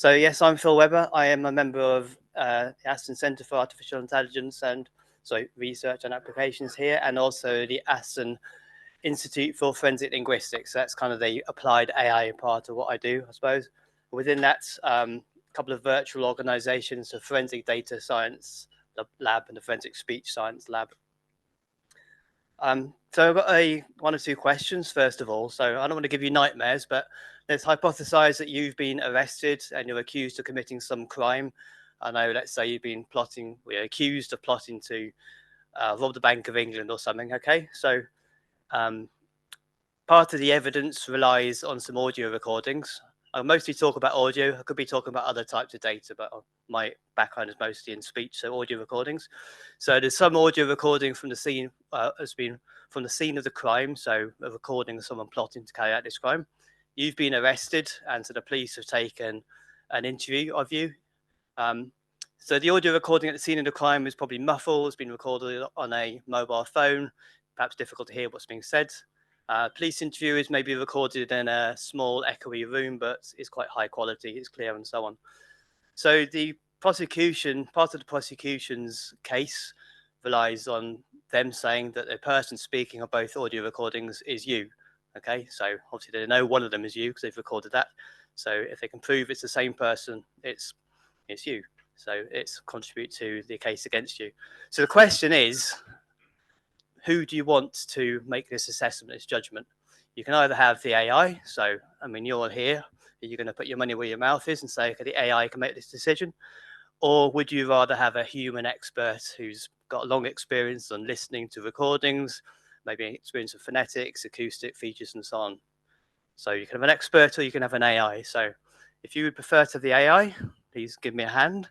So yes, I'm Phil Webber. I am a member of the Aston Centre for Artificial Intelligence and Research and Applications here, and also the Aston Institute for Forensic Linguistics. That's kind of the applied AI part of what I do, I suppose. Within that, a couple of virtual organisations, the Forensic Data Science Lab and the Forensic Speech Science Lab. So I've got one or two questions, first of all. So I don't want to give you nightmares, but let's hypothesize that you've been arrested and you're accused of committing some crime. I know, let's say you've been we're accused of plotting to rob the Bank of England or something, okay? So part of the evidence relies on some audio recordings. I mostly talk about audio. I could be talking about other types of data, but my background is mostly in speech, so audio recordings. So there's some audio recording from the scene, has been from the scene of the crime, so a recording of someone plotting to carry out this crime. You've been arrested, and so the police have taken an interview of you. So the audio recording at the scene of the crime is probably muffled, it's been recorded on a mobile phone, perhaps difficult to hear what's being said. Police interview is maybe recorded in a small echoey room, but it's quite high quality, it's clear and so on. So the prosecution, part of the prosecution's case relies on them saying that the person speaking on both audio recordings is you. Okay, so obviously they know one of them is you because they've recorded that. So if they can prove it's the same person, it's you. So it's contribute to the case against you. So the question is, who do you want to make this assessment, this judgment? You can either have the AI. So, I mean, you're here. You're going to put your money where your mouth is and say, okay, the AI can make this decision. Or would you rather have a human expert who's got a long experience on listening to recordings, maybe experience of phonetics, acoustic features, and so on? So you can have an expert or you can have an AI. So if you would prefer to have the AI, please give me a hand.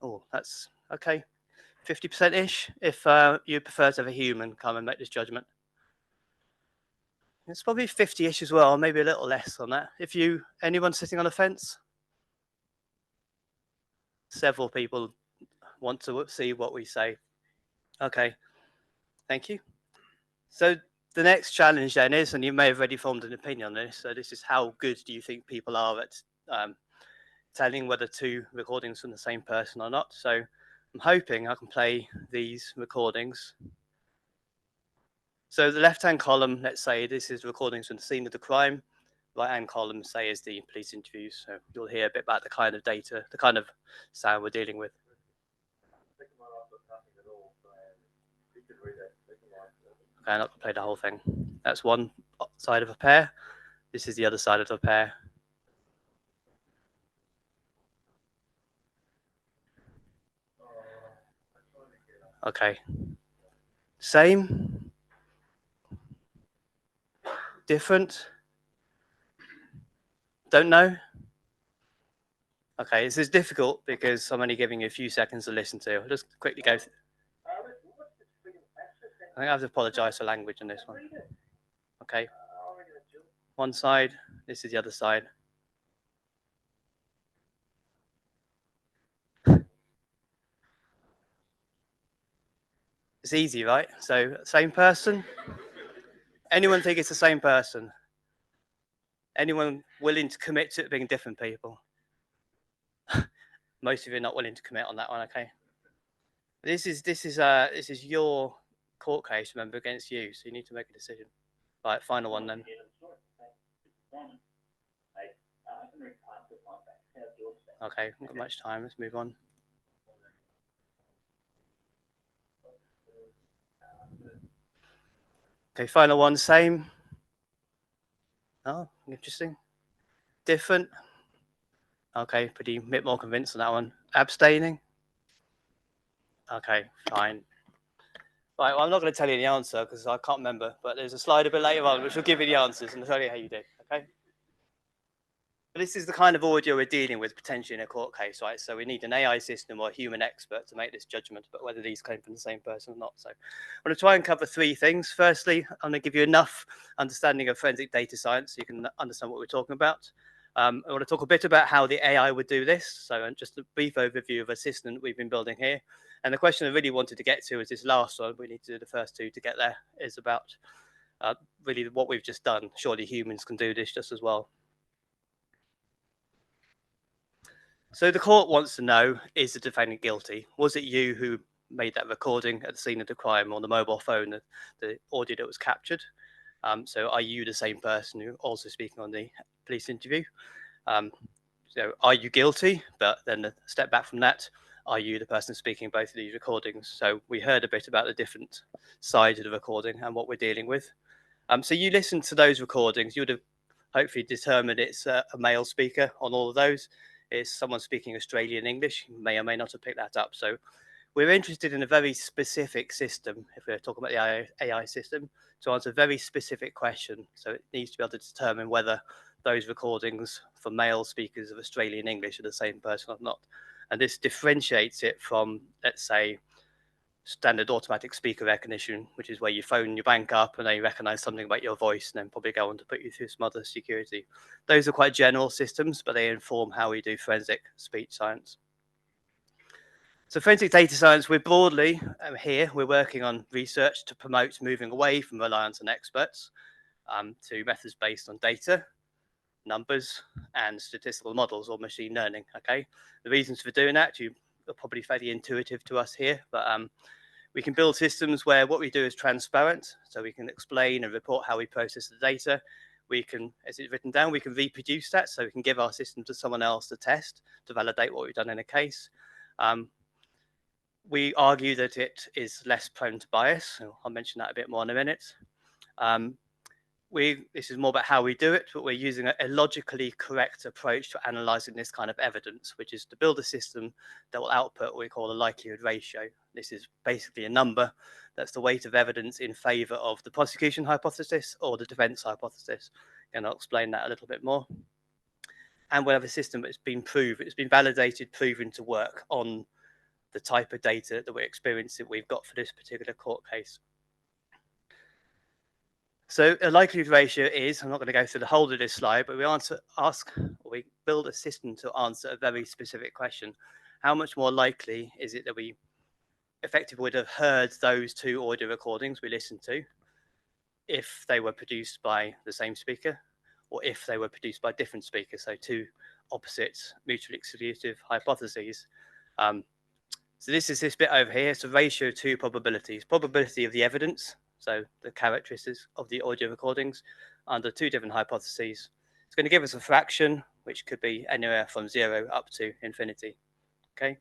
Oh, that's okay. 50%-ish if you prefer to have a human come and make this judgment. It's probably 50-ish as well, maybe a little less on that. Anyone sitting on a fence? Several people want to see what we say. Okay, thank you. So the next challenge then is, and you may have already formed an opinion on this, so this is how good do you think people are at telling whether two recordings from the same person or not. So I'm hoping I can play these recordings. So the left-hand column, let's say this is recordings from the scene of the crime. Right-hand column, say, is the police interviews. So you'll hear a bit about the kind of data, the kind of sound we're dealing with. Okay, I'm not going to play the whole thing. That's one side of a pair. This is the other side of the pair. Okay. Same. Different. Don't know. Okay, this is difficult because I'm only giving you a few seconds to listen to. I'll just quickly go through. I think I have to apologize for language on this one. Okay. One side, this is the other side. It's easy, right? So, same person. Anyone think it's the same person? Anyone willing to commit to it being different people? Most of you are not willing to commit on that one, okay? This is your court case, remember, against you, so you need to make a decision. Right, final one then. Okay, not got much time. Let's move on. Okay, final one, same. Oh, interesting. Different. Okay, pretty bit more convinced on that one. Abstaining. Okay, fine. Right, well, I'm not going to tell you the answer because I can't remember, but there's a slide a bit later on which will give you the answers and tell you how you did, okay? But this is the kind of audio we're dealing with potentially in a court case, right? So we need an AI system or a human expert to make this judgment about whether these came from the same person or not. So I'm going to try and cover three things. Firstly, I'm going to give you enough understanding of forensic data science so you can understand what we're talking about. I want to talk a bit about how the AI would do this. So just a brief overview of a system we've been building here. And the question I really wanted to get to is this last one. We need to do the first two to get there. Is about really what we've just done. Surely humans can do this just as well. So the court wants to know, is the defendant guilty? Was it you who made that recording at the scene of the crime on the mobile phone, the audio that was captured? So are you the same person who also speaking on the police interview? So are you guilty? But then a step back from that, are you the person speaking both of these recordings? So we heard a bit about the different sides of the recording and what we're dealing with. So you listen to those recordings, you would have hopefully determined it's a male speaker on all of those. It's someone speaking Australian English, you may or may not have picked that up. So we're interested in a very specific system, if we're talking about the AI system, to answer a very specific question. So it needs to be able to determine whether those recordings for male speakers of Australian English are the same person or not. And this differentiates it from, let's say, standard automatic speaker recognition, which is where you phone your bank up and they recognize something about your voice and then probably go on to put you through some other security. Those are quite general systems, but they inform how we do forensic speech science. So forensic data science, we're broadly here, we're working on research to promote moving away from reliance on experts to methods based on data, numbers, and statistical models or machine learning, okay? The reasons for doing that are probably fairly intuitive to us here, but we can build systems where what we do is transparent, so we can explain and report how we process the data. We can, as it's written down, we can reproduce that, so we can give our system to someone else to test, to validate what we've done in a case. We argue that it is less prone to bias. So I'll mention that a bit more in a minute. This is more about how we do it, but we're using a logically correct approach to analyzing this kind of evidence, which is to build a system that will output what we call a likelihood ratio. This is basically a number that's the weight of evidence in favor of the prosecution hypothesis or the defense hypothesis. And I'll explain that a little bit more. And we have a system that's been proved, it's been validated, proven to work on the type of data that we're experiencing we've got for this particular court case. So a likelihood ratio is, I'm not going to go through the whole of this slide, but we build a system to answer a very specific question. How much more likely is it that we effectively would have heard those two audio recordings we listened to if they were produced by the same speaker or if they were produced by different speakers, so two opposite mutually exclusive hypotheses. So this is this bit over here. It's a ratio of two probabilities. Probability of the evidence, so the characteristics of the audio recordings under two different hypotheses. It's going to give us a fraction, which could be anywhere from 0 up to infinity. Okay.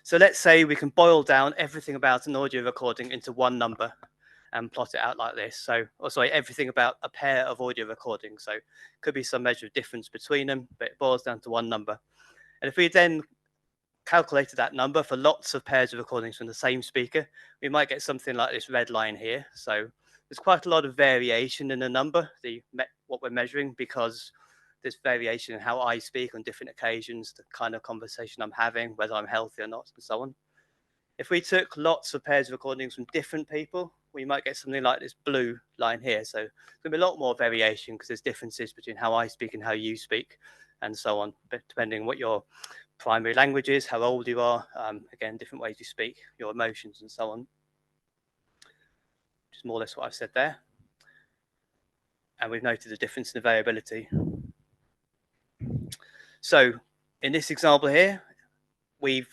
So let's say we can boil down everything about an audio recording into one number and plot it out like this. So, everything about a pair of audio recordings. So it could be some measure of difference between them, but it boils down to one number. And if we then calculated that number for lots of pairs of recordings from the same speaker, we might get something like this red line here. So there's quite a lot of variation in the number, what we're measuring, because there's variation in how I speak on different occasions, the kind of conversation I'm having, whether I'm healthy or not, and so on. If we took lots of pairs of recordings from different people, we might get something like this blue line here. So there's going to be a lot more variation because there's differences between how I speak and how you speak, and so on, but depending on what your primary language is, how old you are, again, different ways you speak, your emotions, and so on. Which is more or less what I've said there. And we've noted a difference in the variability. So in this example here, we've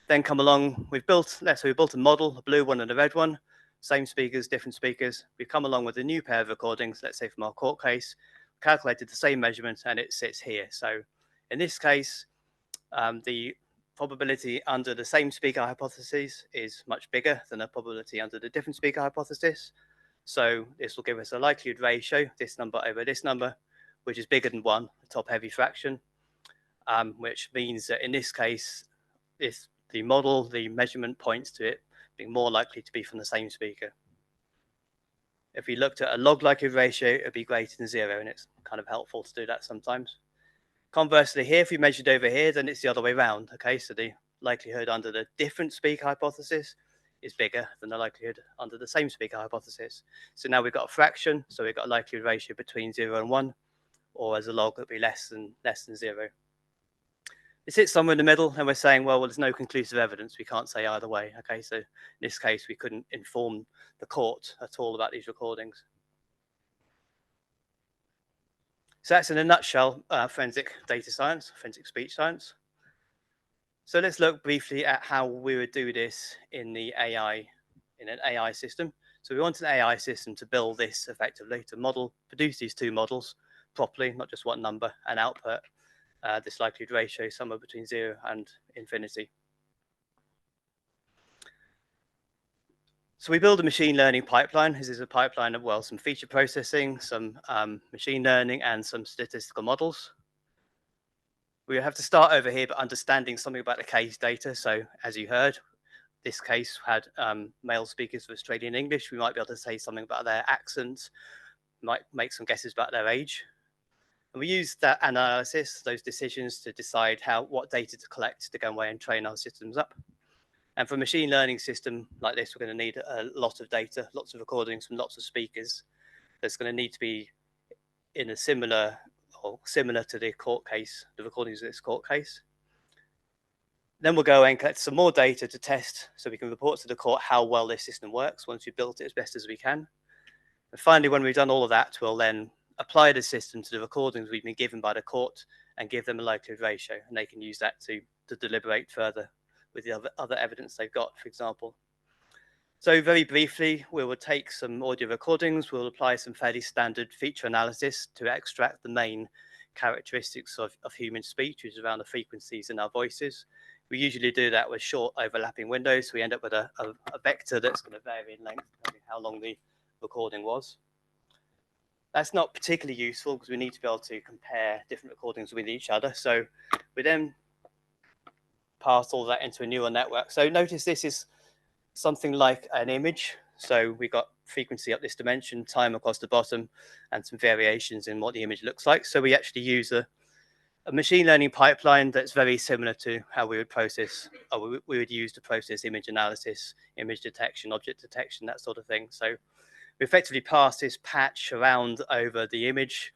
then come along, we built a model, a blue one and a red one, same speakers, different speakers. We've come along with a new pair of recordings, let's say from our court case, calculated the same measurement, and it sits here. So in this case, the probability under the same speaker hypothesis is much bigger than the probability under the different speaker hypothesis. So this will give us a likelihood ratio, this number over this number, which is bigger than 1, the top heavy fraction, which means that in this case, if the model, the measurement points to it being more likely to be from the same speaker. If we looked at a log likelihood ratio, it would be greater than 0, and it's kind of helpful to do that sometimes. Conversely here, if we measured over here, then it's the other way around, okay? So the likelihood under the different speaker hypothesis is bigger than the likelihood under the same speaker hypothesis. So now we've got a fraction, so we've got a likelihood ratio between 0 and 1, or as a log, it would be less than 0. It sits somewhere in the middle, and we're saying, well, there's no conclusive evidence. We can't say either way, okay? So in this case, we couldn't inform the court at all about these recordings. So that's in a nutshell, forensic data science, forensic speech science. So let's look briefly at how we would do this in an AI system. So we want an AI system to build this effectively, to produce these two models properly, not just one number, and output this likelihood ratio somewhere between 0 and infinity. So we build a machine learning pipeline. This is a pipeline of, well, some feature processing, some machine learning, and some statistical models. We have to start over here by understanding something about the case data. So as you heard, this case had male speakers of Australian English. We might be able to say something about their accent, might make some guesses about their age. And we use that analysis, those decisions, to decide what data to collect to go away and train our systems up. And for a machine learning system like this, we're going to need a lot of data, lots of recordings from lots of speakers. That's going to need to be in a similar to the court case, the recordings of this court case. Then we'll go and collect some more data to test so we can report to the court how well this system works once we've built it as best as we can. And finally, when we've done all of that, we'll then apply the system to the recordings we've been given by the court and give them a likelihood ratio, and they can use that to deliberate further with the other evidence they've got, for example. So very briefly, we will take some audio recordings, we'll apply some fairly standard feature analysis to extract the main characteristics of human speech, which is around the frequencies in our voices. We usually do that with short overlapping windows, so we end up with a vector that's going to vary in length, depending on how long the recording was. That's not particularly useful because we need to be able to compare different recordings with each other. So we then pass all that into a neural network. So notice this is something like an image. So we got frequency up this dimension, time across the bottom, and some variations in what the image looks like. So we actually use a machine learning pipeline that's very similar to how we would process, or we would use to process image analysis, image detection, object detection, that sort of thing. So we effectively pass this patch around over the image,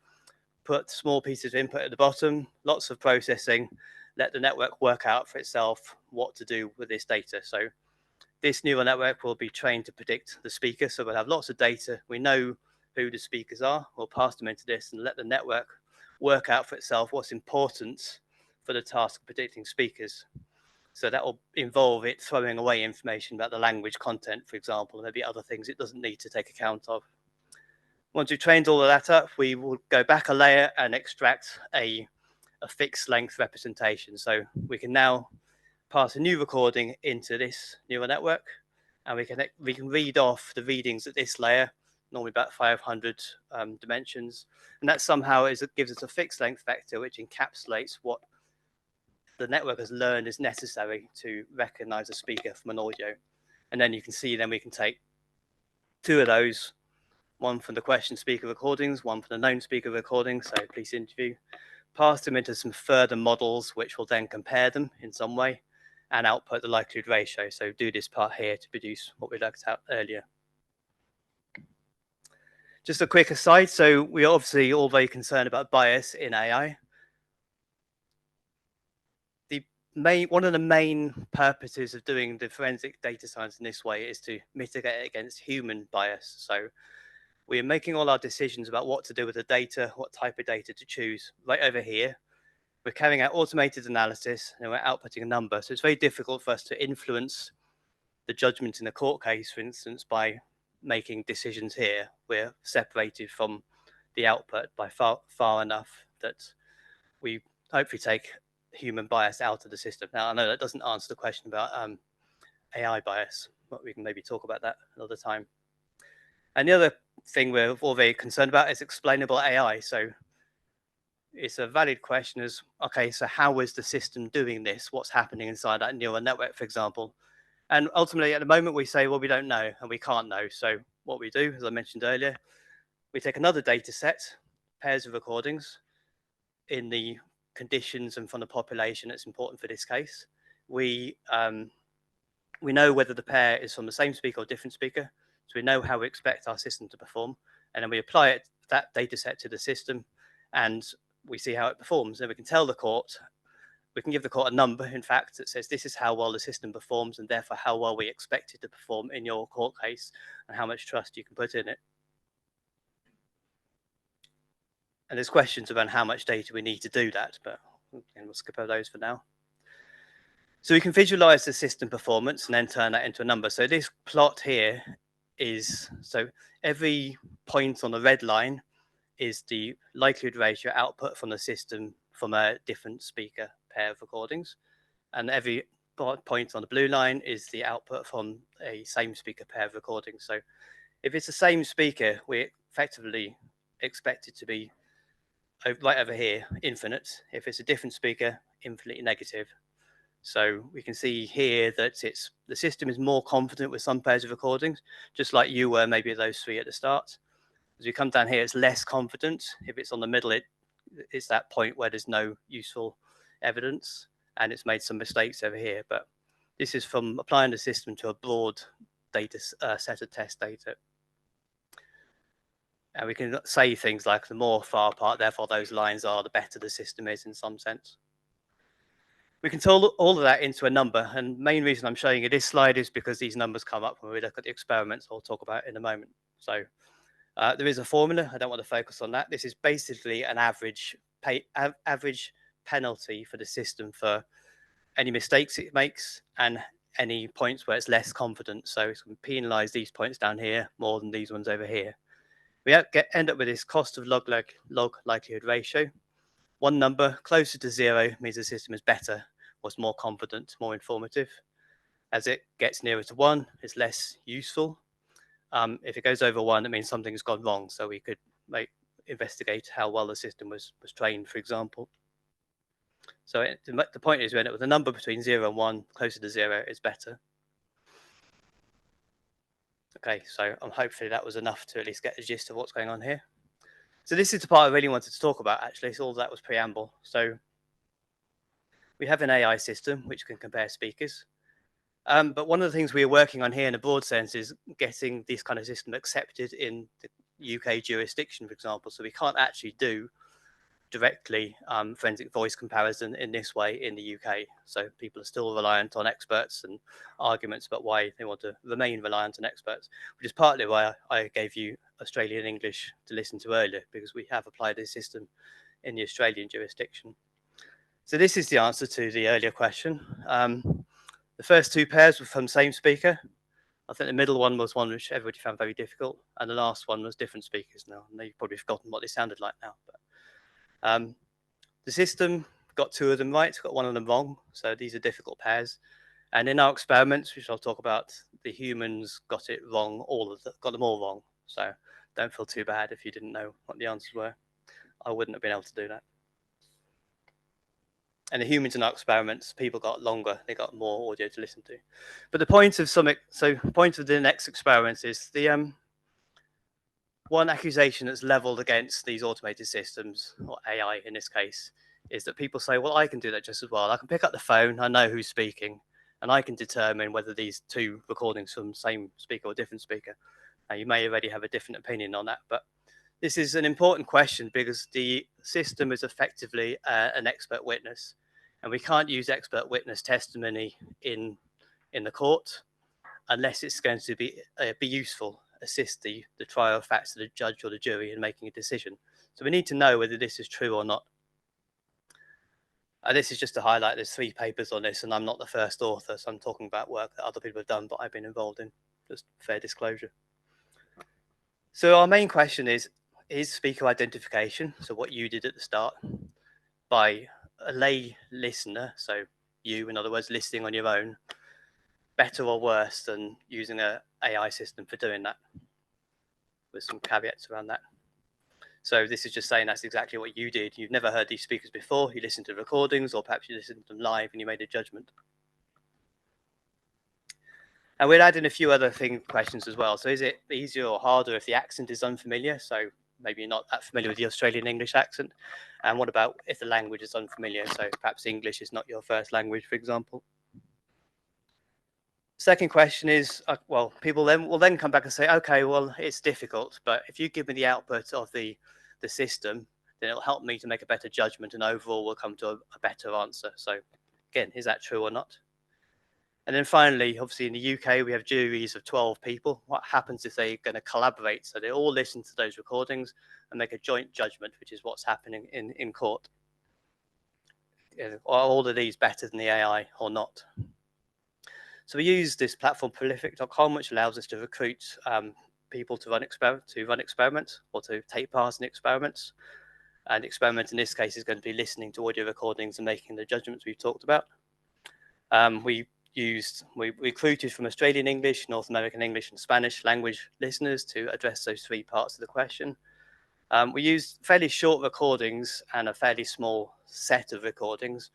put small pieces of input at the bottom, lots of processing, let the network work out for itself what to do with this data. So this neural network will be trained to predict the speaker. So we'll have lots of data. We know who the speakers are. We'll pass them into this and let the network work out for itself what's important for the task of predicting speakers. So that will involve it throwing away information about the language content, for example, and maybe other things it doesn't need to take account of. Once we've trained all of that up, we will go back a layer and extract a fixed length representation. So we can now pass a new recording into this neural network, and we can read off the readings at this layer, normally about 500 dimensions, and that somehow gives us a fixed length vector which encapsulates what the network has learned is necessary to recognize a speaker from an audio. And then you can see, then we can take two of those, one from the question speaker recordings, one from the known speaker recordings, so police interview, pass them into some further models which will then compare them in some way and output the likelihood ratio. So do this part here to produce what we looked at earlier. Just a quick aside, so we're obviously all very concerned about bias in AI. One of the main purposes of doing the forensic data science in this way is to mitigate against human bias. So we are making all our decisions about what to do with the data, what type of data to choose right over here. We're carrying out automated analysis and we're outputting a number. So it's very difficult for us to influence the judgment in a court case, for instance, by making decisions here. We're separated from the output by far enough that we hopefully take human bias out of the system. Now, I know that doesn't answer the question about AI bias, but we can maybe talk about that another time. And the other thing we're all very concerned about is explainable AI. So it's a valid question is, okay, so how is the system doing this? What's happening inside that neural network, for example? And ultimately, at the moment, we say, well, we don't know and we can't know. So what we do, as I mentioned earlier, we take another data set, pairs of recordings in the conditions and from the population that's important for this case. We know whether the pair is from the same speaker or different speaker. So we know how we expect our system to perform. And then we apply that data set to the system and we see how it performs. And we can tell the court, we can give the court a number, in fact, that says this is how well the system performs and therefore how well we expect it to perform in your court case and how much trust you can put in it. And there's questions around how much data we need to do that, but again, we'll skip over those for now. So we can visualize the system performance and then turn that into a number. So this plot here is, so every point on the red line is the likelihood ratio output from the system from a different speaker pair of recordings. And every point on the blue line is the output from a same speaker pair of recordings. So if it's the same speaker, we effectively expect it to be right over here, infinite. If it's a different speaker, infinitely negative. So we can see here that the system is more confident with some pairs of recordings, just like you were maybe those three at the start. As we come down here, it's less confident. If it's on the middle, it's that point where there's no useful evidence, and it's made some mistakes over here. But this is from applying the system to a broad data set of test data. And we can say things like the more far apart, therefore those lines are, the better the system is in some sense. We can turn all of that into a number, and the main reason I'm showing you this slide is because these numbers come up when we look at the experiments I'll talk about in a moment. So there is a formula. I don't want to focus on that. This is basically an average penalty for the system for any mistakes it makes and any points where it's less confident. So it's going to penalize these points down here more than these ones over here. We end up with this cost of log likelihood ratio. One number closer to 0 means the system is better, or more confident, more informative. As it gets nearer to 1, it's less useful. If it goes over 1, it means something's gone wrong. So we could investigate how well the system was trained, for example. So the point is we end up with a number between 0 and 1, closer to 0 is better. Okay, so hopefully that was enough to at least get the gist of what's going on here. So this is the part I really wanted to talk about, actually. So all that was preamble. So we have an AI system which can compare speakers. But one of the things we are working on here in a broad sense is getting this kind of system accepted in the UK jurisdiction, for example. So we can't actually do directly forensic voice comparison in this way in the UK. So people are still reliant on experts and arguments about why they want to remain reliant on experts, which is partly why I gave you Australian English to listen to earlier, because we have applied this system in the Australian jurisdiction. So this is the answer to the earlier question. The first two pairs were from same speaker. I think the middle one was one which everybody found very difficult, and the last one was different speakers. Now, I know you've probably forgotten what they sounded like now, but the system got 2 of them right, got 1 of them wrong. So these are difficult pairs. And in our experiments, which I'll talk about, the humans got it wrong, got them all wrong. So don't feel too bad if you didn't know what the answers were. I wouldn't have been able to do that. And the humans in our experiments, people got longer, they got more audio to listen to. But the point of the next experiments is the one accusation that's leveled against these automated systems, or AI in this case, is that people say, well, I can do that just as well. I can pick up the phone, I know who's speaking, and I can determine whether these 2 recordings from the same speaker or different speaker. Now, you may already have a different opinion on that, but this is an important question because the system is effectively an expert witness, and we can't use expert witness testimony in the court unless it's going to be useful, assist the trial of facts to the judge or the jury in making a decision. So we need to know whether this is true or not. This is just to highlight there's 3 papers on this, and I'm not the first author, so I'm talking about work that other people have done, but I've been involved in, just fair disclosure. So our main question is speaker identification, so what you did at the start, by a lay listener, so you, in other words, listening on your own, better or worse than using an AI system for doing that, with some caveats around that. So this is just saying that's exactly what you did. You've never heard these speakers before. You listened to recordings, or perhaps you listened to them live and you made a judgment. And we'll add in a few other questions as well. So is it easier or harder if the accent is unfamiliar? So maybe you're not that familiar with the Australian English accent. And what about if the language is unfamiliar? So perhaps English is not your first language, for example. Second question is, well, people will then come back and say, okay, well, it's difficult, but if you give me the output of the system, then it'll help me to make a better judgment, and overall we'll come to a better answer. So again, is that true or not? And then finally, obviously in the UK, we have juries of 12 people. What happens if they're going to collaborate? So they all listen to those recordings and make a joint judgment, which is what's happening in court. Are all of these better than the AI or not? So we use this platform prolific.com, which allows us to recruit people to run experiments or to take part in experiments. And experiment in this case is going to be listening to audio recordings and making the judgments we've talked about. We recruited from Australian English, North American English, and Spanish language listeners to address those three parts of the question. We used fairly short recordings and a fairly small set of recordings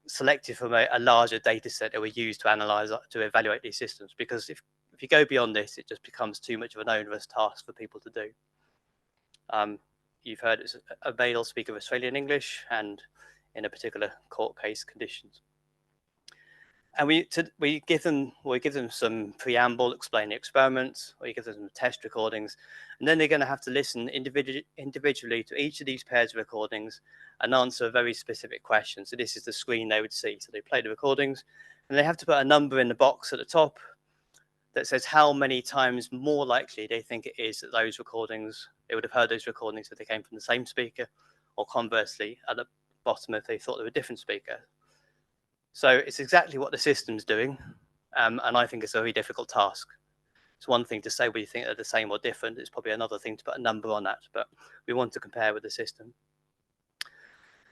selected from a larger data set that we use to analyze, to evaluate these systems. Because if you go beyond this, it just becomes too much of an onerous task for people to do. You've heard it's a male speaker of Australian English and in a particular court case conditions. And we give them some preamble explaining the experiments, or you give them some test recordings, and then they're going to have to listen individually to each of these pairs of recordings and answer a very specific question. So this is the screen they would see. So they play the recordings, and they have to put a number in the box at the top that says how many times more likely they think it is that those recordings, they would have heard those recordings if they came from the same speaker, or conversely, at the bottom if they thought they were a different speaker. So it's exactly what the system's doing, and I think it's a very difficult task. It's one thing to say whether you think they're the same or different. It's probably another thing to put a number on that, but we want to compare with the system.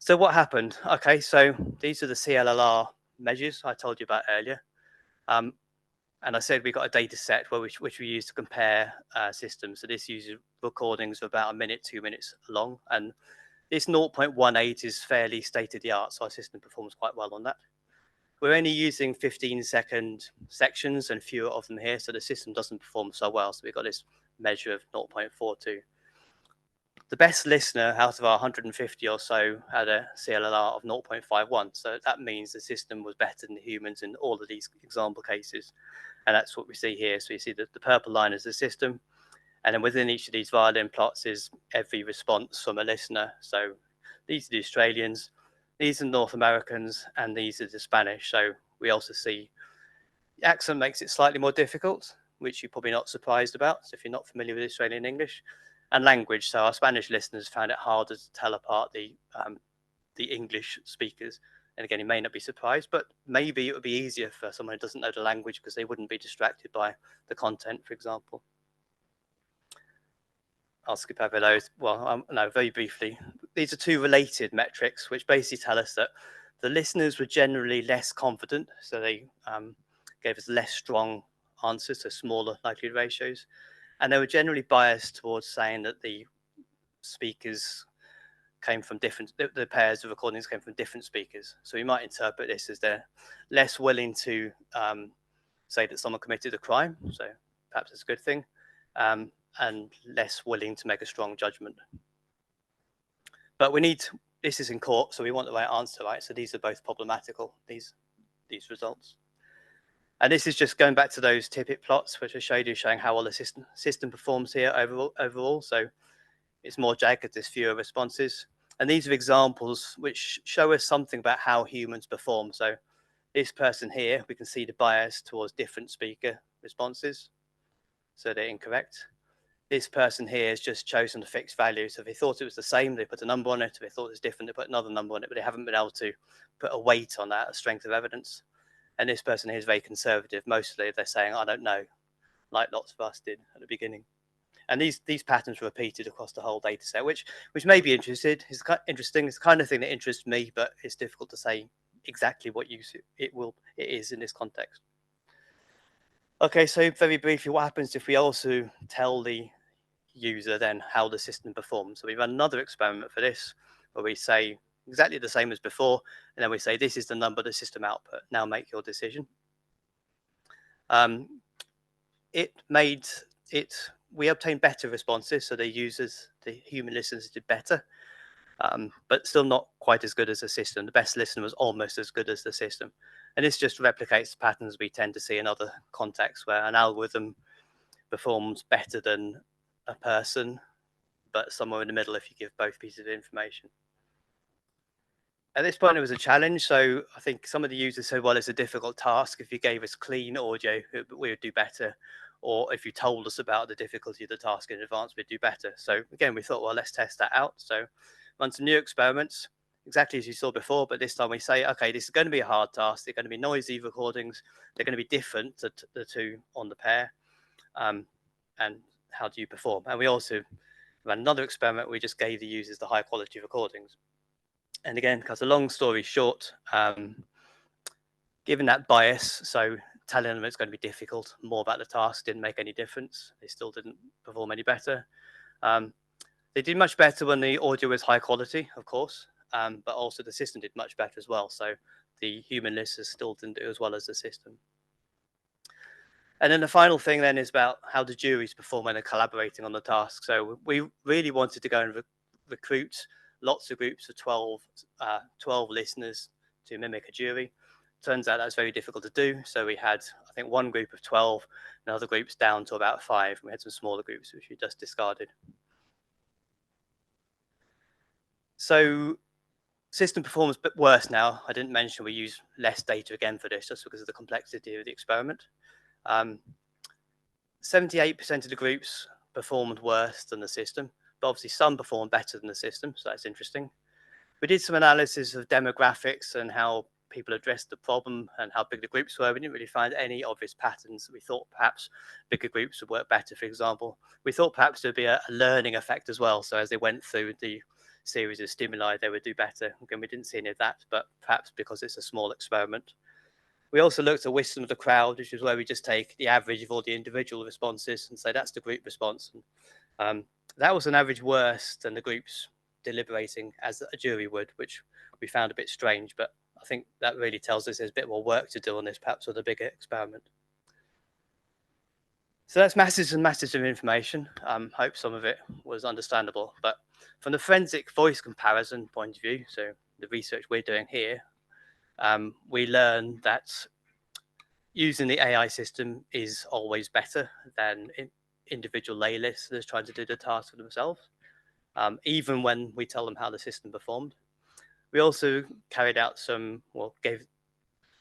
So what happened? Okay, so these are the CLLR measures I told you about earlier. And I said we got a data set which we use to compare systems. So this uses recordings of about a minute, 2 minutes long. And this 0.18 is fairly state-of-the-art, so our system performs quite well on that. We're only using 15-second sections and fewer of them here, so the system doesn't perform so well. So we've got this measure of 0.42. The best listener out of our 150 or so had a CLLR of 0.51. So that means the system was better than the humans in all of these example cases. And that's what we see here. So you see that the purple line is the system. And then within each of these violin plots is every response from a listener. So these are the Australians, these are North Americans, and these are the Spanish. So we also see the accent makes it slightly more difficult, which you're probably not surprised about. So if you're not familiar with Australian English, and language. So our Spanish listeners found it harder to tell apart the English speakers. And again, you may not be surprised, but maybe it would be easier for someone who doesn't know the language because they wouldn't be distracted by the content, for example. I'll skip over those. Well, no, very briefly. These are two related metrics, which basically tell us that the listeners were generally less confident. So they gave us less strong answers, so smaller likelihood ratios. And they were generally biased towards saying that the speakers came from the pairs of recordings came from different speakers. So we might interpret this as they're less willing to say that someone committed a crime. So perhaps it's a good thing. And less willing to make a strong judgment. But this is in court, so we want the right answer, right? So these are both problematical, these results. And this is just going back to those Tippett plots, which I showed you, showing how well the system performs here overall. So it's more jagged, there's fewer responses. And these are examples which show us something about how humans perform. So this person here, we can see the bias towards different speaker responses. So they're incorrect. This person here has just chosen a fixed value. So if they thought it was the same, they put a number on it. If they thought it was different, they put another number on it, but they haven't been able to put a weight on that, a strength of evidence. And this person here is very conservative. Mostly they're saying, I don't know, like lots of us did at the beginning. And these patterns were repeated across the whole data set, which may be interesting. It's the kind of thing that interests me, but it's difficult to say exactly what use it is in this context. Okay, so very briefly, what happens if we also tell the user then how the system performs? So we run another experiment for this, where we say exactly the same as before, and then we say this is the number the system output. Now make your decision. We obtained better responses, so the human listeners did better, but still not quite as good as the system. The best listener was almost as good as the system. And this just replicates the patterns we tend to see in other contexts where an algorithm performs better than a person, but somewhere in the middle if you give both pieces of information. At this point, it was a challenge. So I think some of the users said, well, it's a difficult task. If you gave us clean audio, we would do better. Or if you told us about the difficulty of the task in advance, we'd do better. So again, we thought, well, let's test that out. So run some new experiments, exactly as you saw before. But this time we say, okay, this is going to be a hard task. They're going to be noisy recordings. They're going to be different to the two on the pair. And how do you perform? And we also ran another experiment. We just gave the users the high quality recordings. And again, because a long story short, given that bias, so telling them it's going to be difficult, more about the task didn't make any difference. They still didn't perform any better. They did much better when the audio was high quality, of course, but also the system did much better as well. So the human listeners still didn't do as well as the system. And then the final thing then is about how the juries perform when they're collaborating on the task. So we really wanted to go and recruit lots of groups of 12 listeners to mimic a jury. Turns out that's very difficult to do. So we had, I think, one group of 12, and other groups down to about 5. We had some smaller groups, which we just discarded. So system performs a bit worse now. I didn't mention we use less data again for this, just because of the complexity of the experiment. 78% of the groups performed worse than the system, but obviously some performed better than the system, so that's interesting. We did some analysis of demographics and how people addressed the problem and how big the groups were. We didn't really find any obvious patterns. We thought perhaps bigger groups would work better, for example. We thought perhaps there'd be a learning effect as well. So as they went through the series of stimuli, they would do better. Again, we didn't see any of that, but perhaps because it's a small experiment. We also looked at wisdom of the crowd, which is where we just take the average of all the individual responses and say that's the group response. And, that was an average worse than the groups deliberating as a jury would, which we found a bit strange, but I think that really tells us there's a bit more work to do on this, perhaps with a bigger experiment. So that's masses and masses of information. Hope some of it was understandable, but from the forensic voice comparison point of view, so the research we're doing here, we learned that using the AI system is always better than individual lay listeners trying to do the task for themselves, even when we tell them how the system performed. We also carried out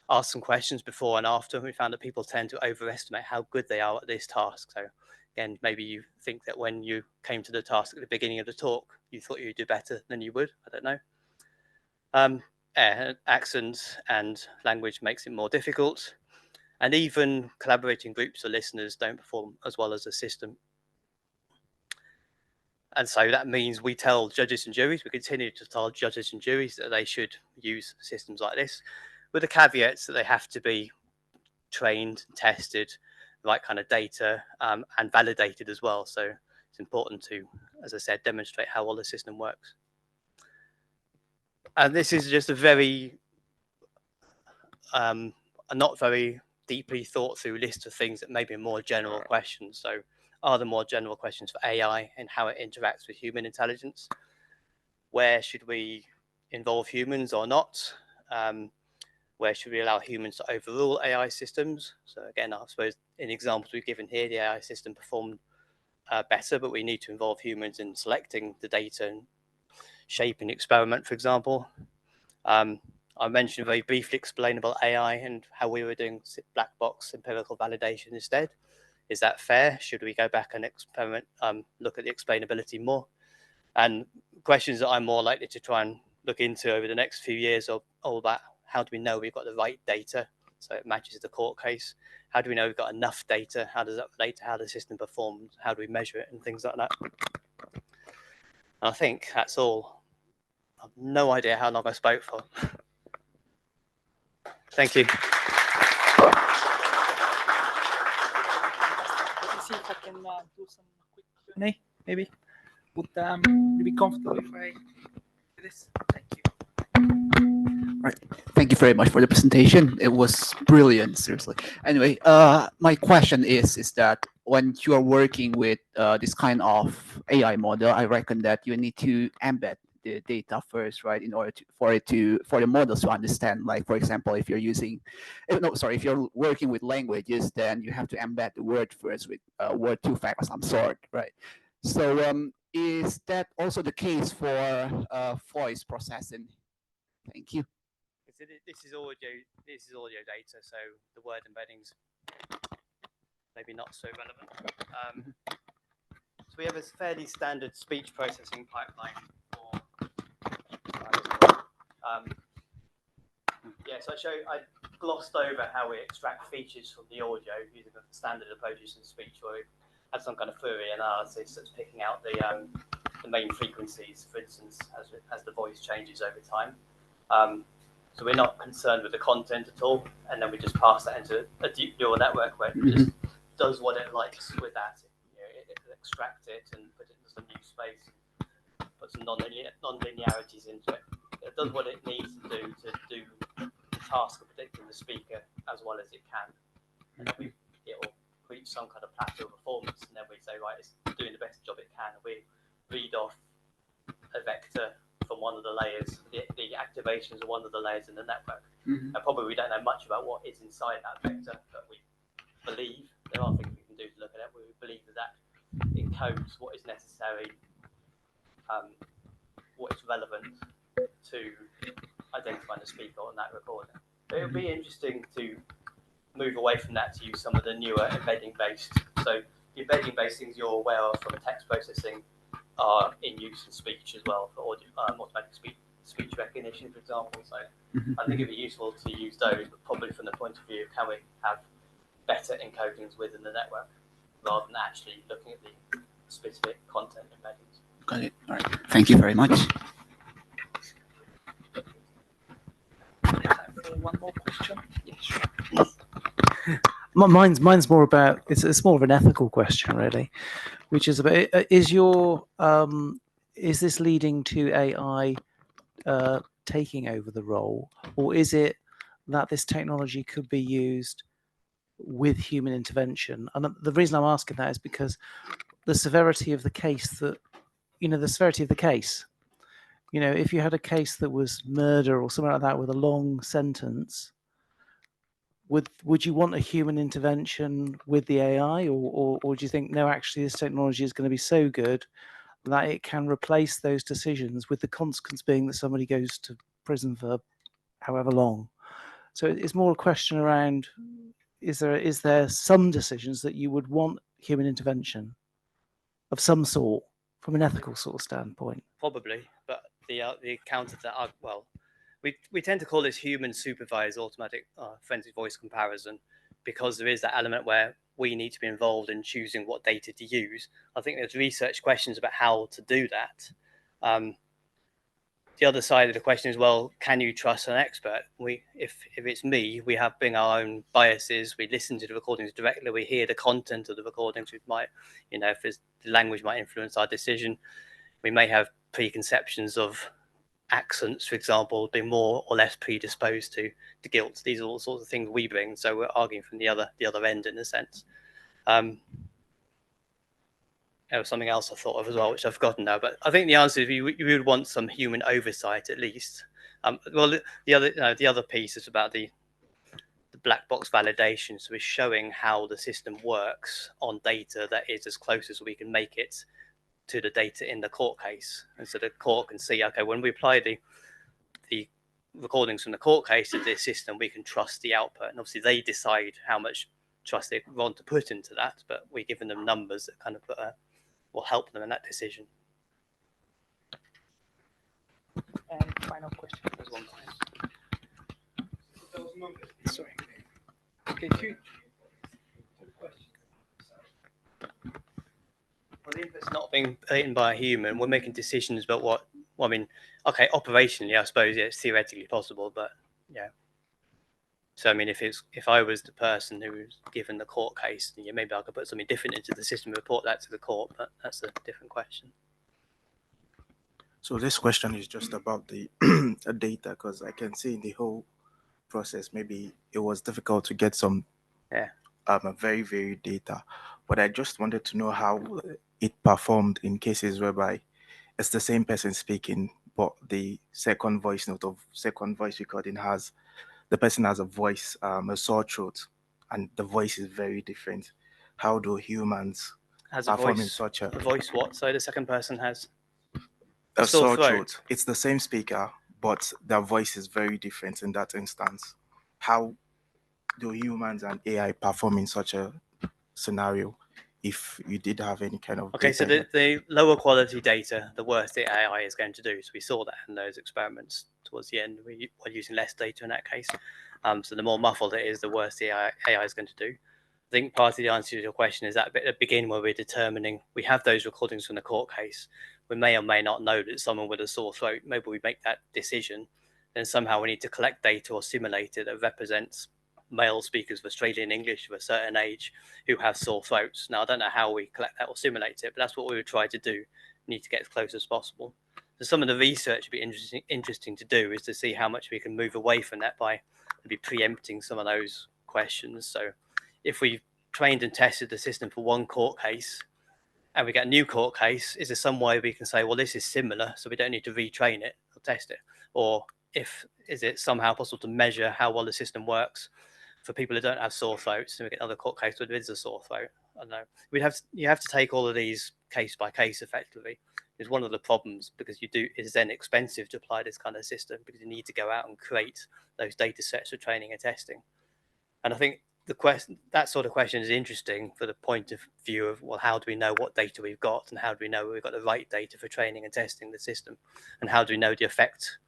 asked some questions before and after, and we found that people tend to overestimate how good they are at this task. So again, maybe you think that when you came to the task at the beginning of the talk, you thought you'd do better than you would. I don't know. Accent and language makes it more difficult. And even collaborating groups of listeners don't perform as well as the system. And so that means we tell judges and juries, we continue to tell judges and juries that they should use systems like this, with the caveats that they have to be trained, tested, the right kind of data, and validated as well. So it's important to, as I said, demonstrate how well the system works. And this is just a very, not very deeply thought through list of things that may be more general questions. So are there more general questions for AI and how it interacts with human intelligence? Where should we involve humans or not? Where should we allow humans to overrule AI systems? So again, I suppose in examples we've given here, the AI system performed better, but we need to involve humans in selecting the data and shaping the experiment, for example. I mentioned very briefly explainable AI and how we were doing black box empirical validation instead. Is that fair? Should we go back and experiment, look at the explainability more? And questions that I'm more likely to try and look into over the next few years are all about how do we know we've got the right data so it matches the court case? How do we know we've got enough data? How does that relate to how the system performs? How do we measure it and things like that? And I think that's all. I have no idea how long I spoke for. Thank you. Let me see if I can do some quick Q&A, maybe. Would you be comfortable if I do this? Thank you. Right. Thank you very much for the presentation. It was brilliant, seriously. Anyway, my question is that when you are working with this kind of AI model, I reckon that you need to embed the data first, right, in order for the models to understand. Like, for example, if you're if you're working with languages, then you have to embed the word first with word two-factor of some sort, right? So is that also the case for voice processing? Thank you. This is audio data, so the word embeddings maybe not so relevant. So we have a fairly standard speech processing pipeline for. So I glossed over how we extract features from the audio using the standard approaches in speech, where we had some kind of Fourier analysis that's picking out the main frequencies, for instance, as the voice changes over time. So we're not concerned with the content at all, and then we just pass that into a deep neural network where it just does what it likes with that. It extracts it and put it into some new space, put some non-linearities into it. It does what it needs to do the task of predicting the speaker as well as it can, and then it will reach some kind of plateau performance, and then we say, right, it's doing the best job it can. We read off a vector from one of the layers, the activations of one of the layers in the network. And probably we don't know much about what is inside that vector, but we believe there are things we can do to look at it. We believe that encodes what is necessary, what is relevant to identifying the speaker on that recording. But it would be interesting to move away from that to use some of the newer embedding-based. So the embedding-based things you're aware of from text processing are in use in speech as well for audio, automatic speech recognition, for example. So I think it'd be useful to use those, but probably from the point of view of can we have better encodings within the network rather than actually looking at the specific content embeddings. Got it. All right. Thank you very much. One more question. Yeah, sure. Mine's more about it's more of an ethical question, really, which is about is this leading to AI taking over the role, or is it that this technology could be used with human intervention? And the reason I'm asking that is because the severity of the case if you had a case that was murder or something like that with a long sentence, would you want a human intervention with the AI, or do you think, no, actually this technology is going to be so good that it can replace those decisions, with the consequence being that somebody goes to prison for however long? So it's more a question around, is there some decisions that you would want human intervention of some sort from an ethical sort of standpoint? Probably, but the counter to that, we tend to call this human supervised automatic forensic voice comparison, because there is that element where we need to be involved in choosing what data to use. I think there's research questions about how to do that. The other side of the question is, well, can you trust an expert? If it's me, we bring our own biases. We listen to the recordings directly. We hear the content of the recordings. We might, if the language might influence our decision. We may have preconceptions of accents, for example, being more or less predisposed to guilt. These are all sorts of things we bring. So we're arguing from the other end in a sense. There was something else I thought of as well, which I've forgotten now. But I think the answer is you would want some human oversight at least. Well, the other piece is about the black box validation. So we're showing how the system works on data that is as close as we can make it to the data in the court case, and so the court can see, okay, when we apply the recordings from the court case to this system, we can trust the output, and obviously they decide how much trust they want to put into that, but we're giving them numbers that kind of will help them in that decision. And final question. There's one more. Sorry. Okay, two questions. Well, if it's not being eaten by a human, we're making decisions about okay, operationally, I suppose it's theoretically possible, but yeah. So, if I was the person who was given the court case, maybe I could put something different into the system and report that to the court, but that's a different question. So this question is just about the data, because I can see in the whole process, maybe it was difficult to get some very varied data, but I just wanted to know how it performed in cases whereby it's the same person speaking, but the second voice recording the person has a voice, a sore throat, and the voice is very different. How do humans perform in such a voice? What? So the second person has a sore throat. It's the same speaker, but their voice is very different in that instance. How do humans and AI perform in such a scenario if you did have any kind of Okay, so data? the lower quality data, the worse the AI is going to do. So we saw that in those experiments towards the end. We were using less data in that case. So the more muffled it is, the worse the AI is going to do. I think part of the answer to your question is that bit at the beginning where we're determining, we have those recordings from the court case. We may or may not know that someone with a sore throat, maybe we make that decision, then somehow we need to collect data or simulate it that represents male speakers of Australian English of a certain age who have sore throats. Now, I don't know how we collect that or simulate it, but that's what we would try to do. We need to get as close as possible. So some of the research would be interesting to do is to see how much we can move away from that by maybe preempting some of those questions. So if we trained and tested the system for one court case and we get a new court case, is there some way we can say, well, this is similar, so we don't need to retrain it or test it? Or is it somehow possible to measure how well the system works for people who don't have sore throats, and we get another court case where there is a sore throat? I don't know. You have to take all of these case by case effectively. Is one of the problems, because it's then expensive to apply this kind of system because you need to go out and create those data sets for training and testing. And I think that sort of question is interesting for the point of view of, well, how do we know what data we've got, and how do we know we've got the right data for training and testing the system, and how do we know the effect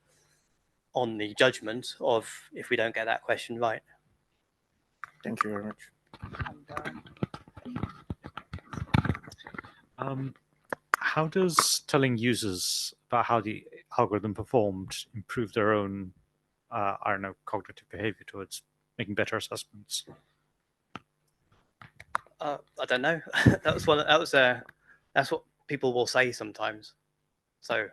on the judgment of if we don't get that question right? Thank you very much. How does telling users about how the algorithm performed improve their own, I don't know, cognitive behavior towards making better assessments? I don't know. That's what people will say sometimes. So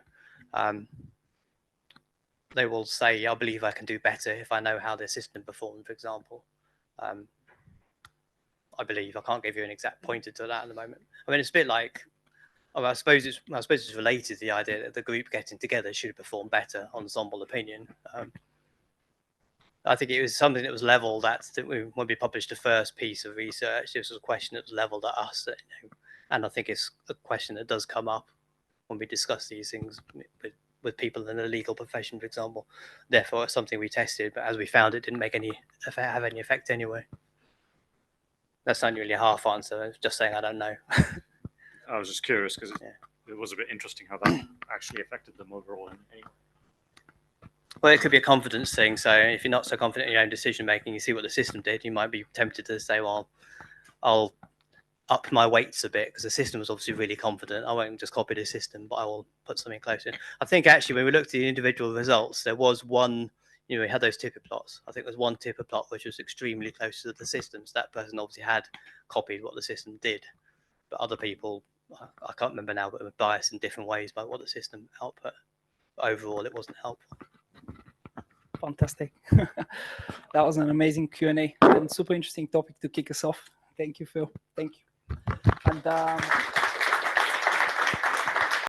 they will say, I believe I can do better if I know how the system performed, for example. I believe. I can't give you an exact pointer to that at the moment. I mean, it's a bit like, I suppose it's related to the idea that the group getting together should perform better, ensemble opinion. I think it was something that was leveled at when we published the first piece of research. This was a question that was leveled at us, and I think it's a question that does come up when we discuss these things with people in the legal profession, for example. Therefore, it's something we tested, but as we found, it didn't have any effect anyway. That's not really a half answer. It's just saying I don't know. I was just curious because it was a bit interesting how that actually affected them overall. Anyway. Well, it could be a confidence thing. So if you're not so confident in your own decision making, you see what the system did, you might be tempted to say, well, I'll up my weights a bit because the system was obviously really confident. I won't just copy the system, but I will put something close in. I think actually when we looked at the individual results, there was one, we had those tipper plots. I think there was one tipper plot which was extremely close to the system. So that person obviously had copied what the system did. But other people, I can't remember now, but were biased in different ways by what the system output. But overall, it wasn't helpful. Fantastic. That was an amazing Q&A and super interesting topic to kick us off. Thank you, Phil. Thank you. And